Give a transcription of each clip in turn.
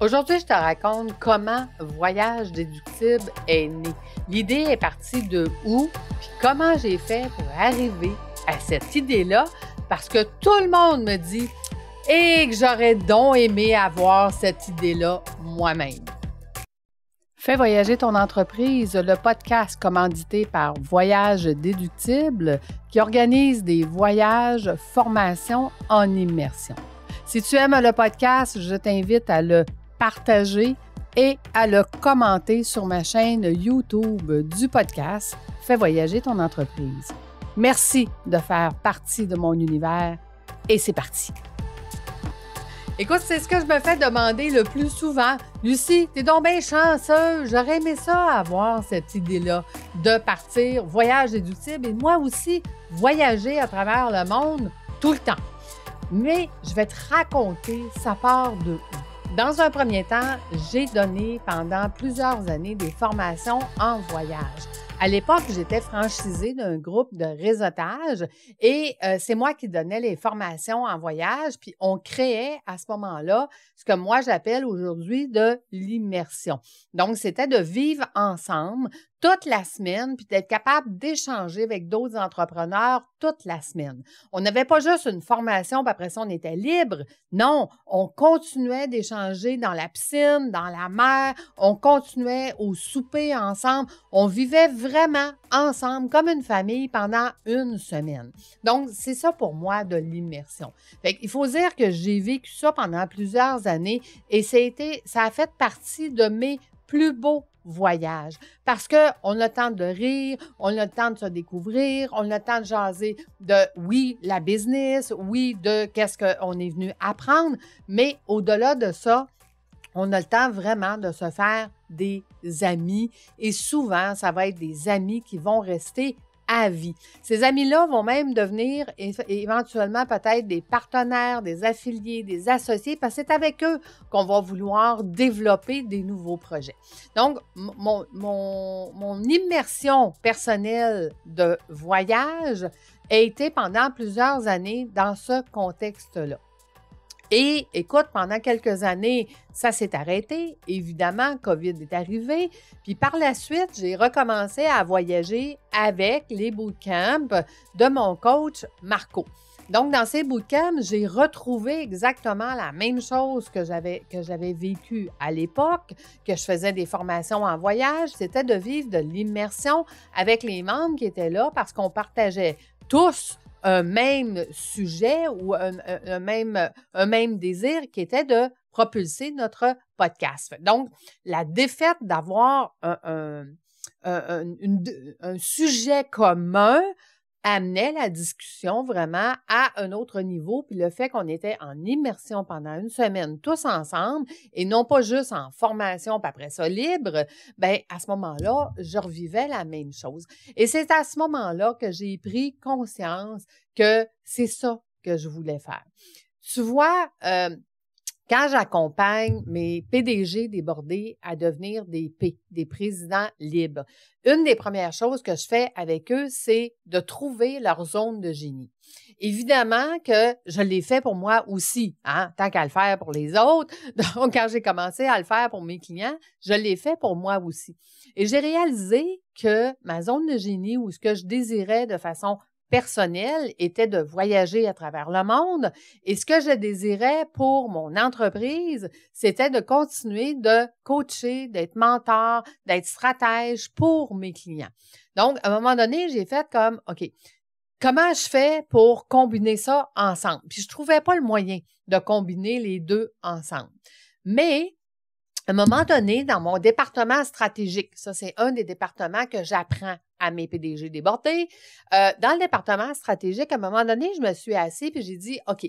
Aujourd'hui, je te raconte comment Voyage déductible est né. L'idée est partie de où, puis comment j'ai fait pour arriver à cette idée-là, parce que tout le monde me dit « Et que j'aurais donc aimé avoir cette idée-là moi-même ». Fais voyager ton entreprise, le podcast commandité par Voyage déductible qui organise des voyages, formations en immersion. Si tu aimes le podcast, je t'invite à le partager et à le commenter sur ma chaîne YouTube du podcast Fais voyager ton entreprise. Merci de faire partie de mon univers et c'est parti! Écoute, c'est ce que je me fais demander le plus souvent. Lucie, t'es donc bien chanceuse. J'aurais aimé ça avoir cette idée-là de partir voyage déductible et moi aussi voyager à travers le monde tout le temps. Mais je vais te raconter, ça part de où. Dans un premier temps, j'ai donné pendant plusieurs années des formations en voyage. À l'époque, j'étais franchisée d'un groupe de réseautage et c'est moi qui donnais les formations en voyage, puis on créait à ce moment-là ce que moi j'appelle aujourd'hui de l'immersion. Donc, c'était de vivre ensemble toute la semaine, puis d'être capable d'échanger avec d'autres entrepreneurs toute la semaine. On n'avait pas juste une formation, puis après ça, on était libre. Non, on continuait d'échanger dans la piscine, dans la mer, on continuait au souper ensemble, on vivait vraiment ensemble comme une famille pendant une semaine. Donc, c'est ça pour moi de l'immersion. Fait qu'il faut dire que j'ai vécu ça pendant plusieurs années et ça a fait partie de mes plus beaux voyages parce qu'on a le temps de rire, on a le temps de se découvrir, on a le temps de jaser de, oui, la business, oui, de qu'est-ce qu'on est venu apprendre, mais au-delà de ça, on a le temps vraiment de se faire des amis et souvent, ça va être des amis qui vont rester à vie. Ces amis-là vont même devenir éventuellement peut-être des partenaires, des affiliés, des associés, parce que c'est avec eux qu'on va vouloir développer des nouveaux projets. Donc, mon immersion personnelle de voyage a été pendant plusieurs années dans ce contexte-là. Et écoute, pendant quelques années, ça s'est arrêté. Évidemment, COVID est arrivé. Puis par la suite, j'ai recommencé à voyager avec les bootcamps de mon coach Marco. Donc, dans ces bootcamps, j'ai retrouvé exactement la même chose que j'avais vécu à l'époque, que je faisais des formations en voyage, c'était de vivre de l'immersion avec les membres qui étaient là parce qu'on partageait tous un même sujet ou un même désir qui était de propulser notre podcast. Donc, la défaite d'avoir un sujet commun amenait la discussion vraiment à un autre niveau, puis le fait qu'on était en immersion pendant une semaine tous ensemble et non pas juste en formation, puis après ça libre, bien, à ce moment-là, je revivais la même chose. Et c'est à ce moment-là que j'ai pris conscience que c'est ça que je voulais faire. Tu vois, quand j'accompagne mes PDG débordés à devenir des présidents libres, une des premières choses que je fais avec eux, c'est de trouver leur zone de génie. Évidemment que je l'ai fait pour moi aussi, hein, tant qu'à le faire pour les autres. Donc, quand j'ai commencé à le faire pour mes clients, je l'ai fait pour moi aussi. Et j'ai réalisé que ma zone de génie ou ce que je désirais de façon personnel était de voyager à travers le monde et ce que je désirais pour mon entreprise, c'était de continuer de coacher, d'être mentor, d'être stratège pour mes clients. Donc, à un moment donné, j'ai fait comme, OK, comment je fais pour combiner ça ensemble? Puis je trouvais pas le moyen de combiner les deux ensemble. Mais à un moment donné, dans mon département stratégique, ça c'est un des départements que j'apprends à mes PDG débordés, dans le département stratégique, à un moment donné, je me suis assise et j'ai dit, OK,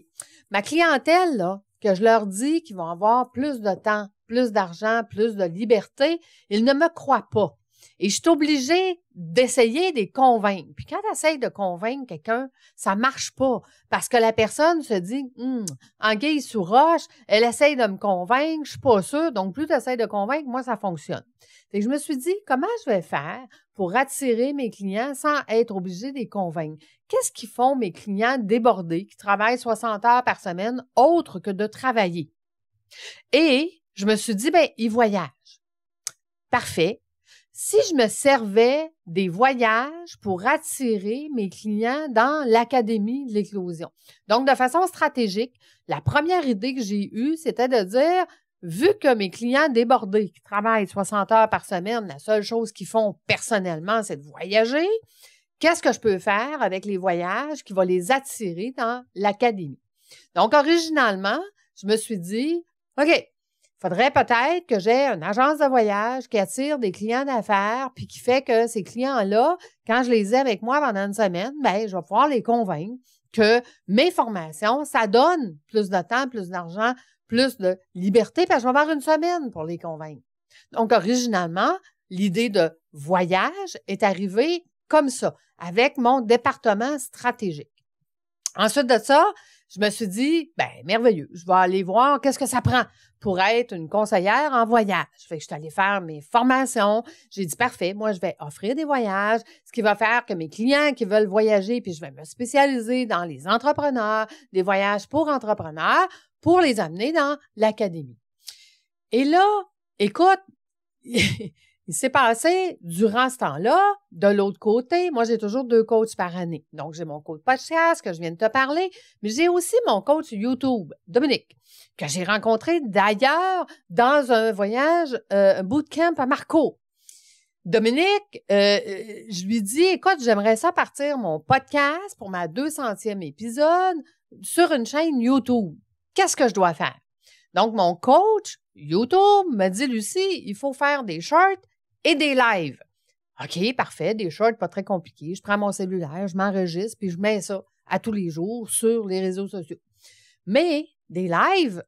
ma clientèle, là, que je leur dis qu'ils vont avoir plus de temps, plus d'argent, plus de liberté, ils ne me croient pas. Et je suis obligée d'essayer de les convaincre. Puis quand tu essaies de convaincre quelqu'un, ça marche pas parce que la personne se dit anguille sous roche, elle essaye de me convaincre, je suis pas sûre, donc plus tu essaies de convaincre, moi ça fonctionne. Fait que je me suis dit comment je vais faire pour attirer mes clients sans être obligée de les convaincre. Qu'est-ce qu'ils font mes clients débordés qui travaillent 60 heures par semaine autre que de travailler? Et je me suis dit, ben, ils voyagent. Parfait. Si je me servais des voyages pour attirer mes clients dans l'Académie de l'éclosion. Donc, de façon stratégique, la première idée que j'ai eue, c'était de dire, vu que mes clients débordés, qui travaillent 60 heures par semaine, la seule chose qu'ils font personnellement, c'est de voyager, qu'est-ce que je peux faire avec les voyages qui va les attirer dans l'Académie? Donc, originalement, je me suis dit, OK, faudrait peut-être que j'ai une agence de voyage qui attire des clients d'affaires puis qui fait que ces clients-là, quand je les ai avec moi pendant une semaine, ben, je vais pouvoir les convaincre que mes formations, ça donne plus de temps, plus d'argent, plus de liberté, parce que je vais avoir une semaine pour les convaincre. Donc, originalement, l'idée de voyage est arrivée comme ça, avec mon département stratégique. Ensuite de ça, je me suis dit, ben merveilleux, je vais aller voir qu'est-ce que ça prend pour être une conseillère en voyage. Fait que je suis allée faire mes formations. J'ai dit, parfait, moi, je vais offrir des voyages, ce qui va faire que mes clients qui veulent voyager, puis je vais me spécialiser dans les entrepreneurs, des voyages pour entrepreneurs, pour les amener dans l'académie. Et là, écoute, il s'est passé, durant ce temps-là, de l'autre côté, moi, j'ai toujours 2 coachs par année. Donc, j'ai mon coach podcast que je viens de te parler, mais j'ai aussi mon coach YouTube, Dominique, que j'ai rencontré d'ailleurs dans un voyage, un bootcamp à Marco. Dominique, je lui dis, écoute, j'aimerais ça partir mon podcast pour ma 200e épisode sur une chaîne YouTube. Qu'est-ce que je dois faire? Donc, mon coach YouTube me dit, Lucie, il faut faire des shorts et des lives. OK, parfait, des shorts pas très compliqués. Je prends mon cellulaire, je m'enregistre, puis je mets ça à tous les jours sur les réseaux sociaux. Mais des lives,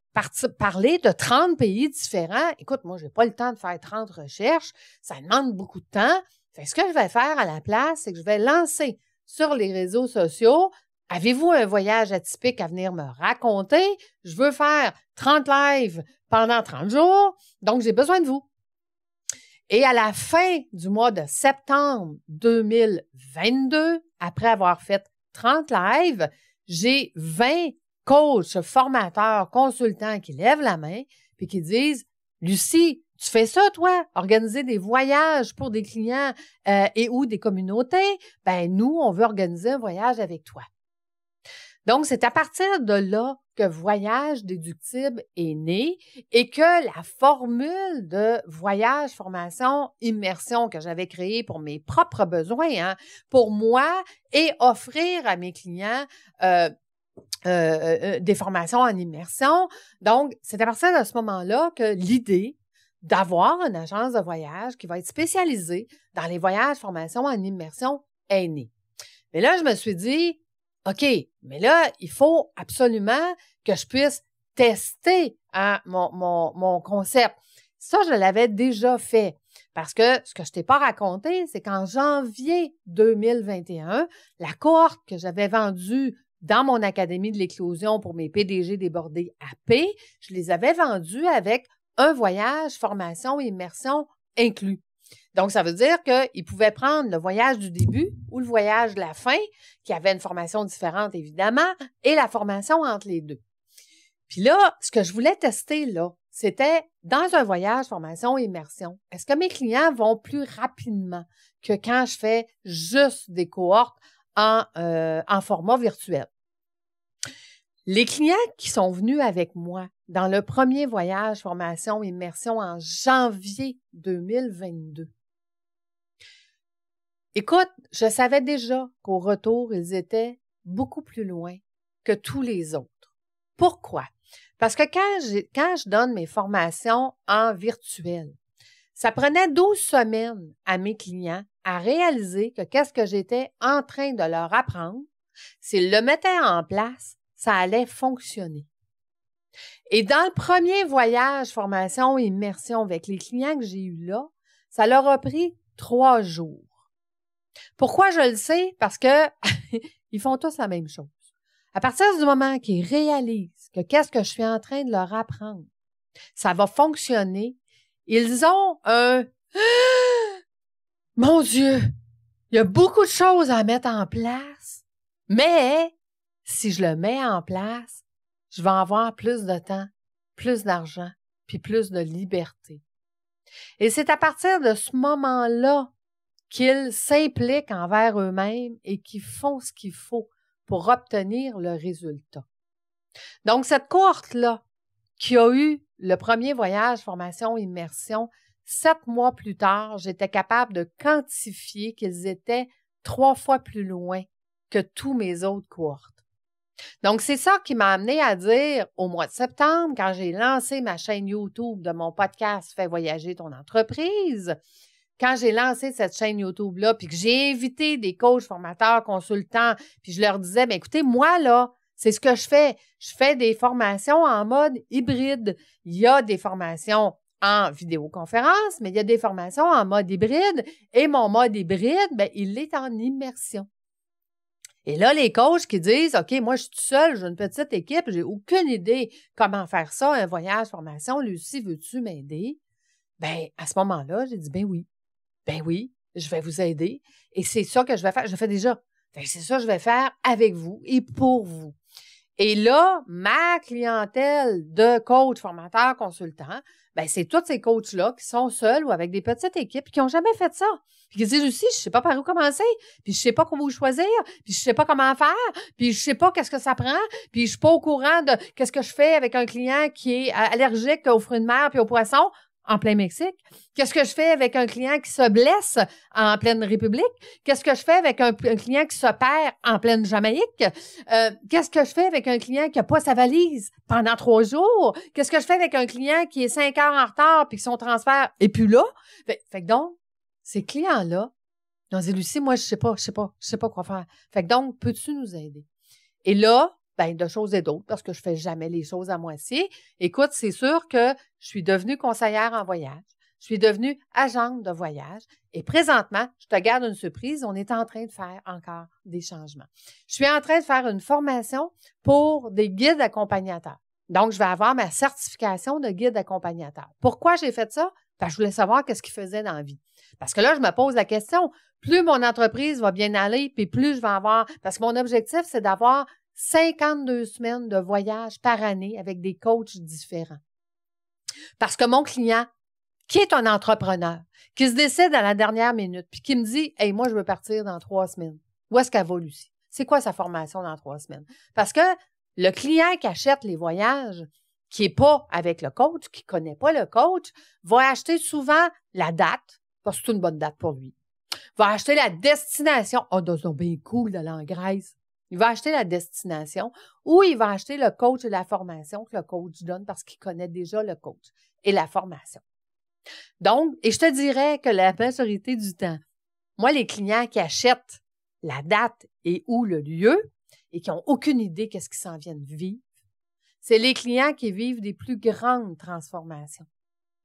parler de 30 pays différents, écoute, moi, j'ai pas le temps de faire 30 recherches, ça demande beaucoup de temps. Fait que ce que je vais faire à la place, c'est que je vais lancer sur les réseaux sociaux, avez-vous un voyage atypique à venir me raconter? Je veux faire 30 lives pendant 30 jours, donc j'ai besoin de vous. Et à la fin du mois de septembre 2022, après avoir fait 30 lives, j'ai 20 coachs, formateurs, consultants qui lèvent la main puis qui disent « Lucie, tu fais ça, toi, organiser des voyages pour des clients et ou des communautés? Ben nous, on veut organiser un voyage avec toi. » Donc, c'est à partir de là que Voyage déductible est né et que la formule de voyage, formation, immersion que j'avais créée pour mes propres besoins, pour moi, et offrir à mes clients des formations en immersion. Donc, c'est à partir de ce moment-là que l'idée d'avoir une agence de voyage qui va être spécialisée dans les voyages, formations en immersion est née. Mais là, je me suis dit, OK, mais là, il faut absolument que je puisse tester mon concept. Ça, je l'avais déjà fait parce que ce que je t'ai pas raconté, c'est qu'en janvier 2021, la cohorte que j'avais vendue dans mon Académie de l'éclosion pour mes PDG débordés AP, je les avais vendus avec un voyage, formation, immersion inclus. Donc, ça veut dire qu'ils pouvaient prendre le voyage du début ou le voyage de la fin, qui avait une formation différente, évidemment, et la formation entre les deux. Puis là, ce que je voulais tester, là, c'était dans un voyage, formation, immersion, est-ce que mes clients vont plus rapidement que quand je fais juste des cohortes en format virtuel? Les clients qui sont venus avec moi dans le premier voyage, formation, immersion en janvier 2022, écoute, je savais déjà qu'au retour, ils étaient beaucoup plus loin que tous les autres. Pourquoi? Parce que quand je donne mes formations en virtuel, ça prenait 12 semaines à mes clients à réaliser que qu'est-ce que j'étais en train de leur apprendre, s'ils le mettaient en place, ça allait fonctionner. Et dans le premier voyage, formation, immersion avec les clients que j'ai eus là, ça leur a pris 3 jours. Pourquoi je le sais? Parce que ils font tous la même chose. À partir du moment qu'ils réalisent que qu'est-ce que je suis en train de leur apprendre, ça va fonctionner, ils ont un « Mon Dieu, il y a beaucoup de choses à mettre en place, mais si je le mets en place, je vais avoir plus de temps, plus d'argent, puis plus de liberté. Et c'est à partir de ce moment-là qu'ils s'impliquent envers eux-mêmes et qu'ils font ce qu'il faut pour obtenir le résultat. Donc, cette cohorte-là, qui a eu le premier voyage formation-immersion, 7 mois plus tard, j'étais capable de quantifier qu'ils étaient 3 fois plus loin que tous mes autres cohortes. Donc, c'est ça qui m'a amené à dire au mois de septembre, quand j'ai lancé ma chaîne YouTube de mon podcast « Fais voyager ton entreprise », quand j'ai lancé cette chaîne YouTube-là, puis que j'ai invité des coachs, formateurs, consultants, puis je leur disais, bien, écoutez, moi, là, c'est ce que je fais. Je fais des formations en mode hybride. Il y a des formations en vidéoconférence, mais il y a des formations en mode hybride. Et mon mode hybride, bien, il est en immersion. Et là, les coachs qui disent, OK, moi, je suis tout seul, j'ai une petite équipe, j'ai aucune idée comment faire ça, un voyage, formation. Lucie, veux-tu m'aider? Bien, à ce moment-là, j'ai dit, ben oui, je vais vous aider. Et c'est ça que je vais faire. Je le fais déjà. C'est ça que je vais faire avec vous et pour vous. Et là, ma clientèle de coachs, formateurs, consultants, ben c'est tous ces coachs-là qui sont seuls ou avec des petites équipes qui n'ont jamais fait ça. Puis qui disent aussi, je sais pas par où commencer, puis je sais pas comment choisir, puis je sais pas comment faire, puis je sais pas qu'est-ce que ça prend, puis je suis pas au courant de qu'est-ce que je fais avec un client qui est allergique aux fruits de mer puis aux poissons en plein Mexique. Qu'est-ce que je fais avec un client qui se blesse en pleine République? Qu'est-ce que je fais avec un client qui se perd en pleine Jamaïque? Qu'est-ce que je fais avec un client qui n'a pas sa valise pendant 3 jours? Qu'est-ce que je fais avec un client qui est 5 heures en retard puis que son transfert est plus là? Fait que donc, ces clients-là, ils ont dit, Lucie, moi, je sais pas quoi faire. Fait que donc, peux-tu nous aider? Et là, ben, de choses et d'autres, parce que je fais jamais les choses à moitié. Écoute, c'est sûr que je suis devenue conseillère en voyage. Je suis devenue agente de voyage. Et présentement, je te garde une surprise, on est en train de faire encore des changements. Je suis en train de faire une formation pour des guides accompagnateurs. Donc, je vais avoir ma certification de guide accompagnateur. Pourquoi j'ai fait ça? Parce que je voulais savoir qu'est-ce qu'ils faisaient dans la vie. Parce que là, je me pose la question, plus mon entreprise va bien aller, puis plus je vais avoir, parce que mon objectif, c'est d'avoir 52 semaines de voyage par année avec des coachs différents. Parce que mon client, qui est un entrepreneur, qui se décide à la dernière minute, puis qui me dit, « Hey, moi, je veux partir dans 3 semaines. » Où est-ce qu'elle va, Lucie? C'est quoi sa formation dans 3 semaines? Parce que le client qui achète les voyages, qui n'est pas avec le coach, qui ne connaît pas le coach, va acheter souvent la date, parce que c'est une bonne date pour lui. Va acheter la destination. Oh, c'est bien cool d'aller en Grèce. Il va acheter la destination ou il va acheter le coach et la formation que le coach donne parce qu'il connaît déjà le coach et la formation. Donc, et je te dirais que la majorité du temps, moi, les clients qui achètent la date et ou le lieu et qui n'ont aucune idée qu'est-ce qu'ils s'en viennent vivre, c'est les clients qui vivent des plus grandes transformations.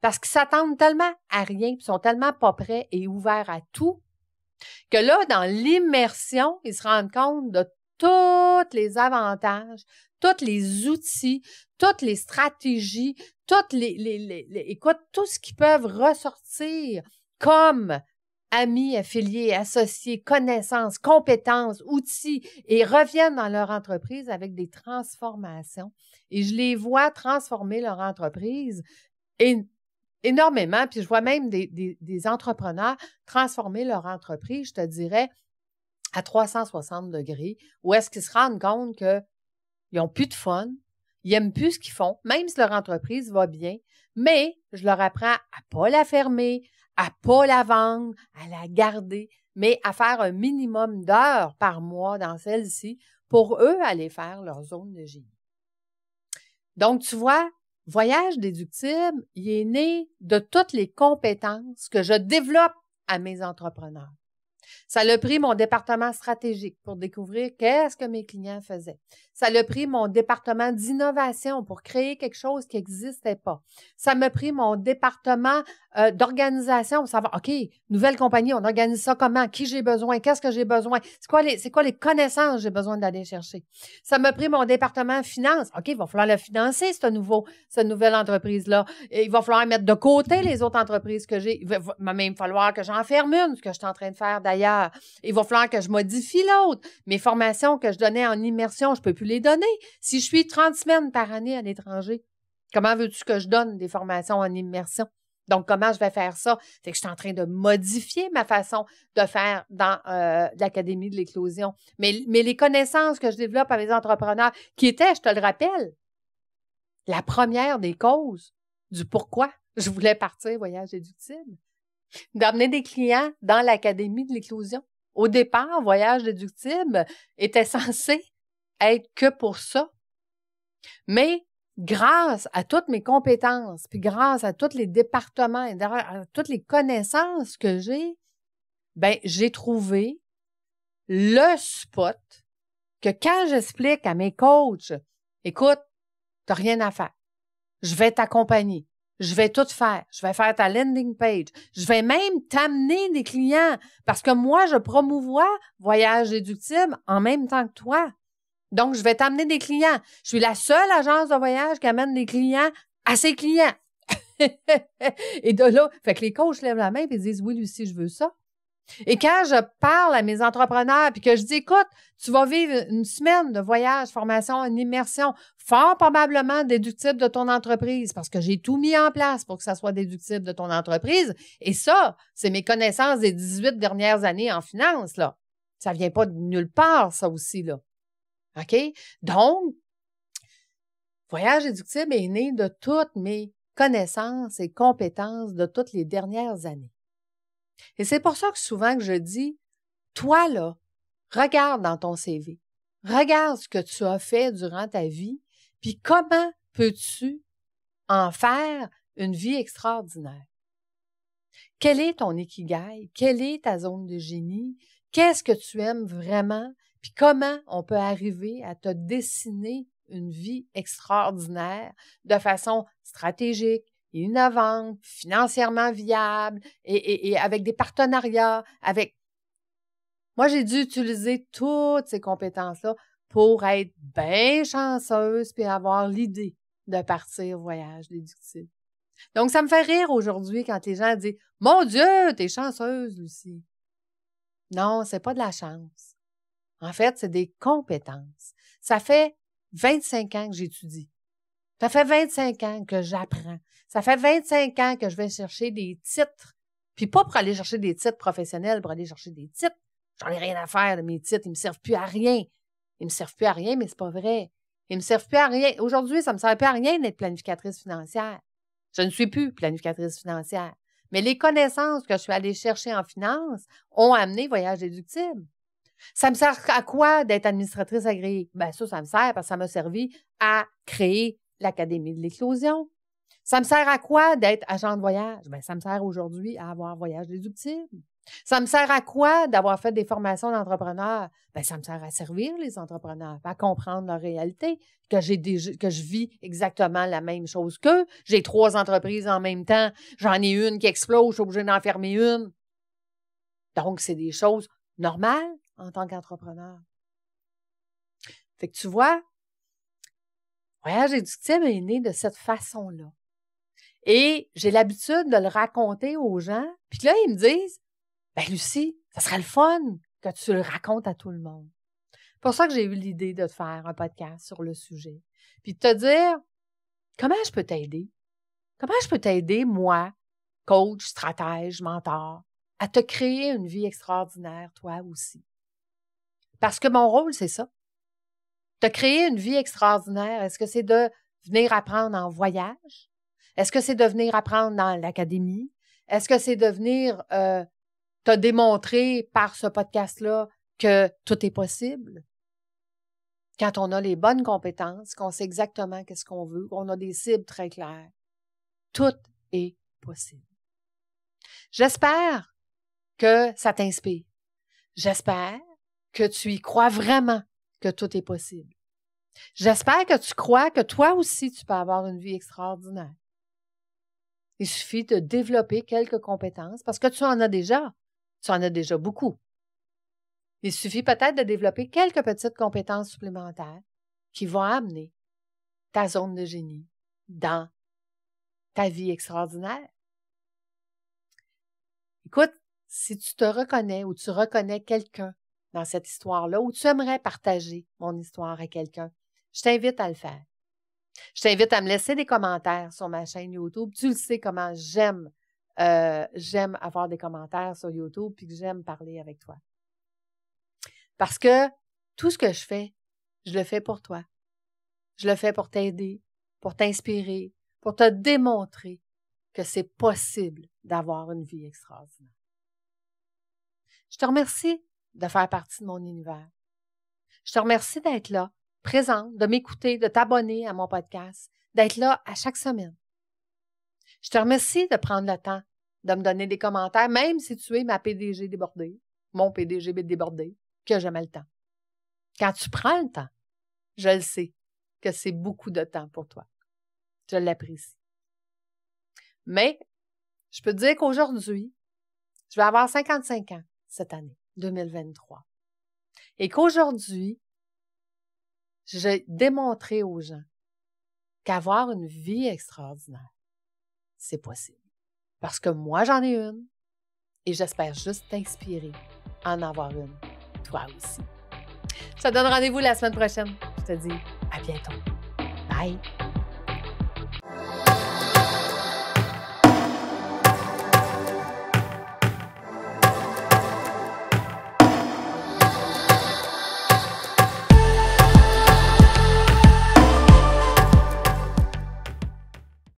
Parce qu'ils s'attendent tellement à rien, ils sont tellement pas prêts et ouverts à tout, que là, dans l'immersion, ils se rendent compte de tous les avantages, tous les outils, toutes les stratégies, écoute, tout ce qu'ils peuvent ressortir comme amis, affiliés, associés, connaissances, compétences, outils, et reviennent dans leur entreprise avec des transformations. Et je les vois transformer leur entreprise énormément, puis je vois même des entrepreneurs transformer leur entreprise, je te dirais, à 360 degrés, où est-ce qu'ils se rendent compte qu'ils n'ont plus de fun, ils n'aiment plus ce qu'ils font, même si leur entreprise va bien, mais je leur apprends à ne pas la fermer, à ne pas la vendre, à la garder, mais à faire un minimum d'heures par mois dans celle-ci pour eux aller faire leur zone de génie. Donc, tu vois, Voyage déductible, il est né de toutes les compétences que je développe à mes entrepreneurs. Ça l'a pris mon département stratégique pour découvrir qu'est-ce que mes clients faisaient. Ça l'a pris mon département d'innovation pour créer quelque chose qui n'existait pas. Ça m'a pris mon département d'organisation pour savoir, OK, nouvelle compagnie, on organise ça comment? Qui j'ai besoin? Qu'est-ce que j'ai besoin? C'est quoi les connaissances que j'ai besoin d'aller chercher? Ça m'a pris mon département finance. OK, il va falloir le financer, cette nouvelle entreprise-là. Et il va falloir mettre de côté les autres entreprises que j'ai. Il va même falloir que j'en ferme une, ce que je suis en train de faire d'ailleurs. Il va falloir que je modifie l'autre. Mes formations que je donnais en immersion, je ne peux plus les donner. Si je suis 30 semaines par année à l'étranger, Comment veux-tu que je donne des formations en immersion? Donc, comment je vais faire ça? C'est que je suis en train de modifier ma façon de faire dans l'Académie de l'éclosion. Mais les connaissances que je développe avec les entrepreneurs, qui étaient, je te le rappelle, la première des causes du pourquoi je voulais partir Voyage déductible, d'amener des clients dans l'Académie de l'éclosion. Au départ, Voyage déductible était censé être que pour ça. Mais grâce à toutes mes compétences, puis grâce à tous les départements et à toutes les connaissances que j'ai trouvé le spot que quand j'explique à mes coachs, écoute, t'as rien à faire. Je vais t'accompagner. Je vais tout faire. Je vais faire ta landing page. Je vais même t'amener des clients parce que moi, je promouvois Voyage déductible en même temps que toi. Donc, je vais t'amener des clients. Je suis la seule agence de voyage qui amène des clients à ses clients. Et de là, fait que les coachs lèvent la main et disent « Oui, Lucie, je veux ça. » Et quand je parle à mes entrepreneurs puis que je dis « Écoute, tu vas vivre une semaine de voyage, formation, une immersion, fort probablement déductible de ton entreprise parce que j'ai tout mis en place pour que ça soit déductible de ton entreprise. » Et ça, c'est mes connaissances des 18 dernières années en finance, là. Ça vient pas de nulle part, ça aussi, là. OK? Donc, Voyage déductible est né de toutes mes connaissances et compétences de toutes les dernières années. Et c'est pour ça que souvent que je dis, toi là, regarde dans ton CV, regarde ce que tu as fait durant ta vie, puis comment peux-tu en faire une vie extraordinaire? Quel est ton ikigai? Quelle est ta zone de génie? Qu'est-ce que tu aimes vraiment? Puis comment on peut arriver à te dessiner une vie extraordinaire de façon stratégique, innovante, financièrement viable et avec des partenariats, avec... Moi, j'ai dû utiliser toutes ces compétences-là pour être bien chanceuse puis avoir l'idée de partir Voyage déductible. Donc, ça me fait rire aujourd'hui quand les gens disent « Mon Dieu, t'es chanceuse, Lucie! » Non, c'est pas de la chance. En fait, c'est des compétences. Ça fait 25 ans que j'étudie. Ça fait 25 ans que j'apprends. Ça fait 25 ans que je vais chercher des titres. Puis pas pour aller chercher des titres professionnels, pour aller chercher des titres. J'en ai rien à faire de mes titres. Ils me servent plus à rien. Ils me servent plus à rien, mais c'est pas vrai. Ils me servent plus à rien. Aujourd'hui, ça me sert plus à rien d'être planificatrice financière. Je ne suis plus planificatrice financière. Mais les connaissances que je suis allée chercher en finance ont amené Voyage déductible. Ça me sert à quoi d'être administratrice agréée? Ben ça me sert parce que ça m'a servi à créer l'Académie de l'éclosion. Ça me sert à quoi d'être agent de voyage? Ben ça me sert aujourd'hui à avoir Voyage déductible. Ça me sert à quoi d'avoir fait des formations d'entrepreneurs? Ben ça me sert à servir les entrepreneurs, à comprendre leur réalité, que je vis exactement la même chose qu'eux. J'ai 3 entreprises en même temps. J'en ai une qui explose, je suis obligée d'en fermer une. Donc, c'est des choses normales en tant qu'entrepreneur. Fait que tu vois, Voyage déductible est né de cette façon-là. Et j'ai l'habitude de le raconter aux gens. Puis là, ils me disent, « Ben Lucie, ça serait le fun que tu le racontes à tout le monde. » C'est pour ça que j'ai eu l'idée de te faire un podcast sur le sujet. Puis de te dire, comment je peux t'aider? Comment je peux t'aider, moi, coach, stratège, mentor, à te créer une vie extraordinaire, toi aussi? Parce que mon rôle, c'est ça. Te créer une vie extraordinaire, est-ce que c'est de venir apprendre en voyage? Est-ce que c'est de venir apprendre dans l'académie? Est-ce que c'est de venir te démontrer par ce podcast-là que tout est possible? Quand on a les bonnes compétences, qu'on sait exactement qu'est-ce qu'on veut, qu'on a des cibles très claires, tout est possible. J'espère que ça t'inspire. J'espère que tu y crois vraiment que tout est possible. J'espère que tu crois que toi aussi, tu peux avoir une vie extraordinaire. Il suffit de développer quelques compétences parce que tu en as déjà. Tu en as déjà beaucoup. Il suffit peut-être de développer quelques petites compétences supplémentaires qui vont amener ta zone de génie dans ta vie extraordinaire. Écoute, si tu te reconnais ou tu reconnais quelqu'un dans cette histoire-là ou tu aimerais partager mon histoire à quelqu'un, je t'invite à le faire. Je t'invite à me laisser des commentaires sur ma chaîne YouTube. Tu le sais comment j'aime avoir des commentaires sur YouTube puis que j'aime parler avec toi. Parce que tout ce que je le fais pour toi. Je le fais pour t'aider, pour t'inspirer, pour te démontrer que c'est possible d'avoir une vie extraordinaire. Je te remercie de faire partie de mon univers. Je te remercie d'être là, présente, de m'écouter, de t'abonner à mon podcast, d'être là à chaque semaine. Je te remercie de prendre le temps de me donner des commentaires, même si tu es ma PDG débordée, mon PDG débordé, que jamais le temps. Quand tu prends le temps, je le sais que c'est beaucoup de temps pour toi. Je l'apprécie. Mais, je peux te dire qu'aujourd'hui, je vais avoir 55 ans cette année, 2023. Et qu'aujourd'hui, j'ai démontré aux gens qu'avoir une vie extraordinaire, c'est possible. Parce que moi, j'en ai une et j'espère juste t'inspirer à en avoir une, toi aussi. Je te donne rendez-vous la semaine prochaine. Je te dis à bientôt. Bye!